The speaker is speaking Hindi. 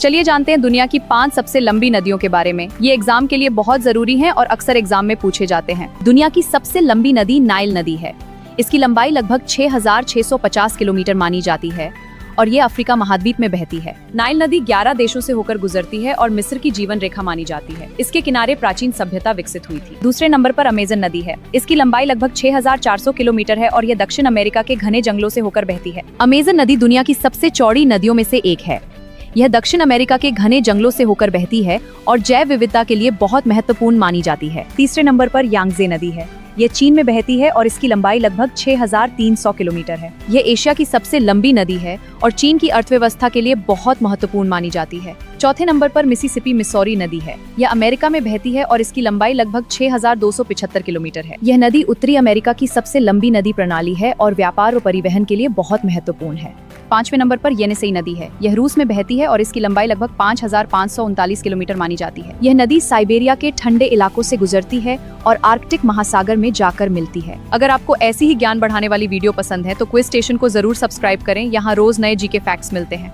चलिए जानते हैं दुनिया की 5 सबसे लंबी नदियों के बारे में। ये एग्जाम के लिए बहुत जरूरी हैं और अक्सर एग्जाम में पूछे जाते हैं। दुनिया की सबसे लंबी नदी नाइल नदी है। इसकी लंबाई लगभग 6,650 किलोमीटर मानी जाती है और ये अफ्रीका महाद्वीप में बहती है। नाइल नदी 11 देशों से होकर गुजरती है और मिस्र की जीवन रेखा मानी जाती है। इसके किनारे प्राचीन सभ्यता विकसित हुई थी। दूसरे नंबर पर अमेज़न नदी है। इसकी लंबाई लगभग 6,400 किलोमीटर है और यह दक्षिण अमेरिका के घने जंगलों से होकर बहती है। अमेज़न नदी दुनिया की सबसे चौड़ी नदियों में से एक है। यह दक्षिण अमेरिका के घने जंगलों से होकर बहती है और जैव विविधता के लिए बहुत महत्वपूर्ण मानी जाती है। तीसरे नंबर पर यांगजे नदी है। यह चीन में बहती है और इसकी लंबाई लगभग 6,300 किलोमीटर है। यह एशिया की सबसे लंबी नदी है और चीन की अर्थव्यवस्था के लिए बहुत महत्वपूर्ण मानी जाती है। चौथे नंबर पर मिसिसिपी मिसौरी नदी है। यह अमेरिका में बहती है और इसकी लंबाई लगभग 6,275 किलोमीटर है। यह नदी उत्तरी अमेरिका की सबसे लंबी नदी प्रणाली है और व्यापार और परिवहन के लिए बहुत महत्वपूर्ण है। पांचवें नंबर पर येनिसेई नदी है। यह रूस में बहती है और इसकी लंबाई लगभग 5,539 किलोमीटर मानी जाती है। यह नदी साइबेरिया के ठंडे इलाकों से गुजरती है और आर्कटिक महासागर में जाकर मिलती है। अगर आपको ऐसी ही ज्ञान बढ़ाने वाली वीडियो पसंद है तो क्विज स्टेशन को जरूर सब्सक्राइब करें। यहाँ रोज नए जीके फैक्ट्स मिलते हैं।